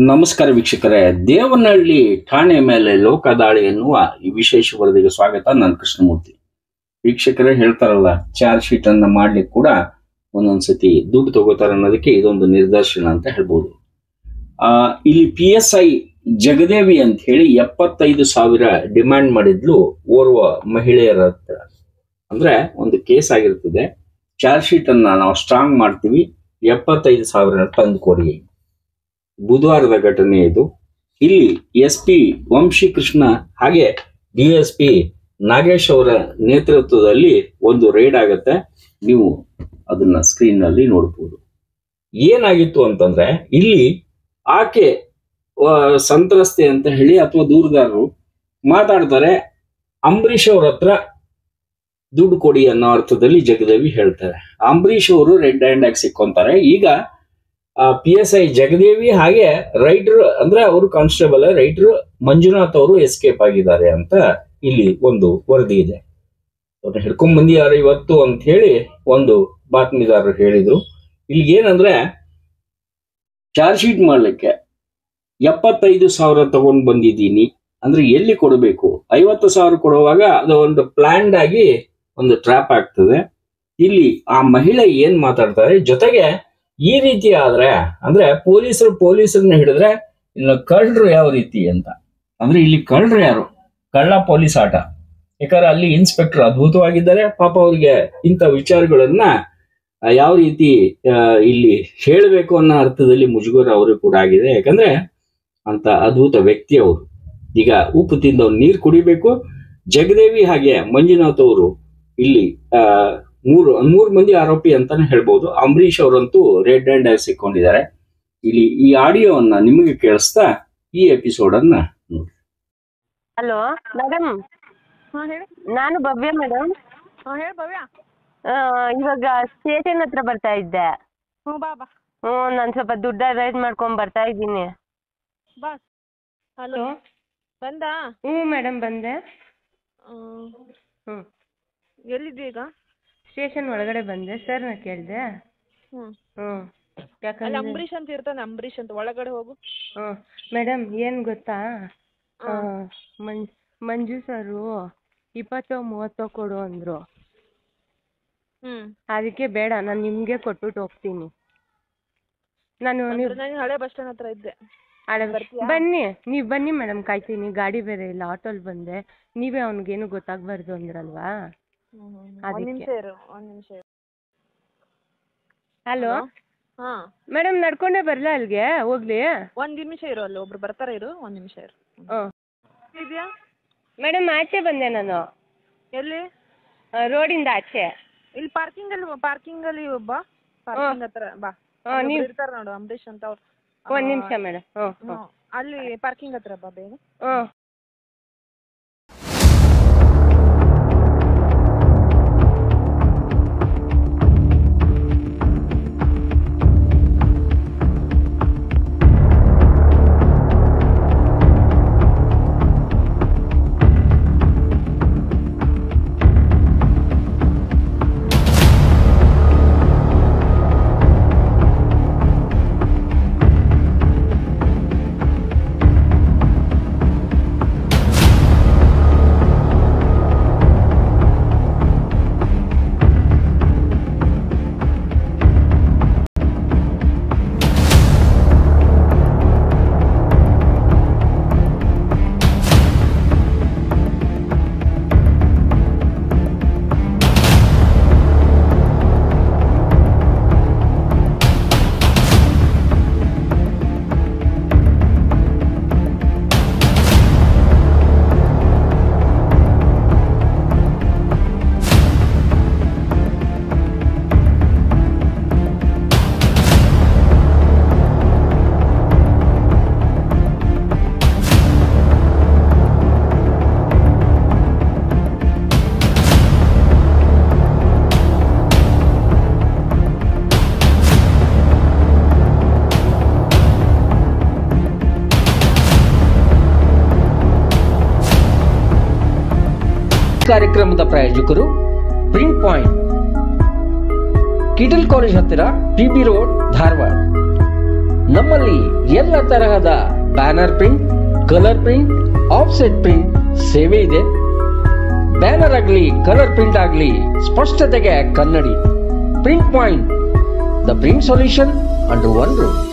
ನಮಸ್ಕಾರ ವೀಕ್ಷಕರೇ, ದೇವನಹಳ್ಳಿ ಠಾಣೆ ಮೇಲೆ ಲೋಕದಾಳಿ ಎನ್ನುವ ಈ ವಿಶೇಷ ವರದಿಗೆ ಸ್ವಾಗತ. ನಾನು ಕೃಷ್ಣಮೂರ್ತಿ. ವೀಕ್ಷಕರೇ ಹೇಳ್ತಾರಲ್ಲ, ಚಾರ್ಜ್ ಶೀಟ್ ಅನ್ನ ಮಾಡ್ಲಿಕ್ಕೆ ಕೂಡ ಒಂದೊಂದ್ಸತಿ ದುಡ್ಡು ತಗೋತಾರ ಅನ್ನೋದಕ್ಕೆ ಇದೊಂದು ನಿದರ್ಶನ ಅಂತ ಹೇಳ್ಬೋದು. ಇಲ್ಲಿ PSI ಜಗದೇವಿ ಅಂತ ಹೇಳಿ 75,000 ಡಿಮ್ಯಾಂಡ್ ಮಾಡಿದ್ಲು ಓರ್ವ ಮಹಿಳೆಯರ ಹತ್ರ. ಅಂದ್ರೆ ಒಂದು ಕೇಸ್ ಆಗಿರ್ತದೆ, ಚಾರ್ಜ್ ಶೀಟ್ ಅನ್ನ ನಾವು ಸ್ಟ್ರಾಂಗ್ ಮಾಡ್ತೀವಿ, 75,000 ತಂದು ಕೊಡಿ. ಬುಧವಾರದ ಘಟನೆ ಇದು. ಇಲ್ಲಿ SP ವಂಶೀಕೃಷ್ಣ ಹಾಗೆ DSP ನಾಗೇಶ್ ಅವರ ನೇತೃತ್ವದಲ್ಲಿ ಒಂದು ರೇಡ್ ಆಗತ್ತೆ. ನೀವು ಅದನ್ನ ಸ್ಕ್ರೀನ್ ನಲ್ಲಿ ನೋಡಬಹುದು. ಏನಾಗಿತ್ತು ಅಂತಂದ್ರೆ, ಇಲ್ಲಿ ಆಕೆ ಸಂತ್ರಸ್ತೆ ಅಂತ ಹೇಳಿ ಅಥವಾ ದೂರುದಾರರು ಮಾತಾಡ್ತಾರೆ. ಅಂಬರೀಷ್ ಅವ್ರ ಹತ್ರ ದುಡ್ಡು ಕೊಡಿ ಅನ್ನೋ ಅರ್ಥದಲ್ಲಿ ಜಗದೇವಿ ಹೇಳ್ತಾರೆ. ಅಂಬರೀಷ್ ಅವರು ರೆಡ್ ಹ್ಯಾಂಡ್ ಆಗಿ ಸಿಕ್ಕೊಂತಾರೆ. ಈಗ PSI ಜಗದೇವಿ ಹಾಗೆ ರೈಟರ್ ಅಂದ್ರೆ ಅವರು ಕಾನ್ಸ್ಟೇಬಲ್, ರೈಟರ್ ಮಂಜುನಾಥ್ ಅವರು ಎಸ್ಕೇಪ್ ಆಗಿದ್ದಾರೆ ಅಂತ ಇಲ್ಲಿ ಒಂದು ವರದಿ ಇದೆ. ಅವ್ರನ್ನ ಹಿಡ್ಕೊಂಡ್ ಬಂದಿದ್ದಾರೆ ಇವತ್ತು ಅಂತ ಹೇಳಿ ಒಂದು ಬಾತ್ಮೀದಾರರು ಹೇಳಿದ್ರು. ಇಲ್ಲಿ ಏನಂದ್ರೆ, ಚಾರ್ಜ್ ಶೀಟ್ ಮಾಡ್ಲಿಕ್ಕೆ 75,000 ತಗೊಂಡ್ ಬಂದಿದ್ದೀನಿ ಅಂದ್ರೆ ಎಲ್ಲಿ ಕೊಡಬೇಕು? 50,000 ಕೊಡುವಾಗ ಅದು ಒಂದು ಪ್ಲಾನ್ಡ್ ಆಗಿ ಒಂದು ಟ್ರ್ಯಾಪ್ ಆಗ್ತದೆ. ಇಲ್ಲಿ ಆ ಮಹಿಳೆ ಏನ್ ಮಾತಾಡ್ತಾರೆ, ಜೊತೆಗೆ ಈ ರೀತಿ ಆದ್ರೆ ಅಂದ್ರೆ ಪೊಲೀಸರನ್ನ ಹಿಡಿದ್ರೆ ಇಲ್ಲ ಕಳ್ಳರು ಯಾವ ರೀತಿ ಅಂತ. ಅಂದ್ರೆ ಇಲ್ಲಿ ಕಳ್ಳರು ಯಾರು? ಕಳ್ಳ ಪೊಲೀಸ್ ಆಟ. ಯಾಕಂದ್ರೆ ಅಲ್ಲಿ ಇನ್ಸ್ಪೆಕ್ಟರ್ ಅದ್ಭುತವಾಗಿದ್ದಾರೆ. ಪಾಪ ಅವ್ರಿಗೆ ಇಂಥ ವಿಚಾರಗಳನ್ನ ಯಾವ ರೀತಿ ಇಲ್ಲಿ ಹೇಳಬೇಕು ಅನ್ನೋ ಅರ್ಥದಲ್ಲಿ ಮುಜುಗರ ಅವರು ಕೂಡ ಆಗಿದೆ. ಯಾಕಂದ್ರೆ ಅಂತ ಅದ್ಭುತ ವ್ಯಕ್ತಿ ಅವರು. ಈಗ ಉಪ್ಪು ತಿಂದವ್ರು ನೀರು ಕುಡಿಬೇಕು. ಜಗದೇವಿ ಹಾಗೆ ಮಂಜುನಾಥ್ ಅವರು ಇಲ್ಲಿ ಮೂರು ಮಂದಿ ಆರೋಪಿ ಅಂತಾನೆ ಹೇಳ್ಬೋದು. ಅಂಬರೀಷ್ ಅವರಂತೂ ರೆಡ್ ಹ್ಯಾಂಡ್ ಆಗಿ ಸಿಕ್ಕೊಂಡಿದ್ದಾರೆ. ಇಲ್ಲಿ ಈ ಆಡಿಯೋವನ್ನ ನಿಮಗೆ ಕೇಳಿಸ್ತಾ ಈ ಎಪಿಸೋಡ್ ಅನ್ನ ನೋಡಿ. Hello madam. ಹೇಳಿ. ನಾನು ಭವ್ಯ ಮೇಡಮ್. ಹೇಳಿ ಭವ್ಯ. ಇವಾಗ ಸ್ಟೇಷನ್ ಹತ್ರ ಬರ್ತಾ ಇದ್ದೆ. ಬಾ ಬಾ. ನಾನು ಸ್ವಲ್ಪ ದುಡ್ಡು ಅರೇಂಜ್ ಮಾಡ್ಕೊಂಡ್ ಬರ್ತಾ ಇದ್ದೀನಿ. ಬಾ. ಹಲೋ. ಬಂದ? ಮೇಡಮ್ ಬಂದೆ. ಎಲ್ಲಿದ್ದೆ ಈಗ? ಸ್ಟೇಷನ್ ಒಳಗಡೆ ಬಂದೆ. ಸರ್ನ ಕೇಳಿದೆ. ಯಾಕಂದ್ರೆ ಅಂಬರೀಷ್ ಅಂತ ಇರ್ತಾನೆ, ಅಂಬರೀಷ್ ಅಂತ. ಒಳಗಡೆ ಹೋಗು. ಮೇಡಮ್ ಏನ್ ಗೊತ್ತಾ, ಮಂಜು ಸರು 20-30 ಕೊಡು ಅಂದ್ರು. ಅದಕ್ಕೆ ಬೇಡ, ನಾನು ನಿಮ್ಗೆ ಕೊಟ್ಬಿಟ್ಟು ಹೋಗ್ತೀನಿ. ನಾನು ಹಳೆ ಬಸ್ ಸ್ಟ್ಯಾಂಡ್ ಹತ್ರ ಇದ್ದೆ. ಬನ್ನಿ, ನೀವ್ ಬನ್ನಿ ಮೇಡಮ್, ಕಾಯ್ತೀನಿ. ಗಾಡಿ ಬೇರೆ ಇಲ್ಲ, ಆಟೋಲ್ ಬಂದೆ. ನೀವೇ ಅವ್ನಿಗೇನು ಗೊತ್ತಾಗ್ಬಾರ್ದು ಅಂದ್ರಲ್ವಾ, ಅದಕ್ಕೆ. ಹಲೋ ಮೇಡಮ್, ನಡ್ಕೊಂಡೇ ಬರ್ಲಾ ಅಲ್ಲಿಗೆ? ಹೋಗ್ಲಿ, 1 ನಿಮಿಷ ಇರು. ಅಲ್ಲಿ ಒಬ್ರು ಬರ್ತಾರ, ಇರು 1 ನಿಮಿಷ ಇರು. ಇದೆಯಾ ಮೇಡಮ್? ಆಚೆ ಬಂದೆ ನಾನು. ಎಲ್ಲಿ? ರೋಡಿಂದ ಆಚೆ. ಇಲ್ಲಿ ಪಾರ್ಕಿಂಗ್ ಅಲ್ಲಿ ಒಬ್ಬ ಪಾರ್ಕಿಂಗ್ ಹತ್ರ ಬಾ. ನೀವು ಇರ್ತಾರ ನೋಡು, ಅಂಬರೀಷ್ ಅಂತ ಅವ್ರು. 1 ನಿಮಿಷ ಮೇಡಮ್. ಅಲ್ಲಿ ಪಾರ್ಕಿಂಗ್ ಹತ್ರ ಬಾ ಬೇಗ. ಕಾರ್ಯಕ್ರಮದ ಪ್ರಾಯೋಜಕರು ಪ್ರಿಂಟ್ ಪಾಯಿಂಟ್, ಕಿಟಲ್ ಕಾಲೇಜ್ ಹತ್ತಿರ, PB ರೋಡ್, ಧಾರವಾಡ. ನಮ್ಮಲ್ಲಿ ಎಲ್ಲ ತರಹದ banner print, colour print, offset print ಸೇವೆ ಇದೆ. ಬ್ಯಾನರ್ ಆಗಲಿ ಕಲರ್ ಪ್ರಿಂಟ್ ಆಗಲಿ ಸ್ಪಷ್ಟತೆಗೆ ಕನ್ನಡಿ. Print point, the print solution under one roof.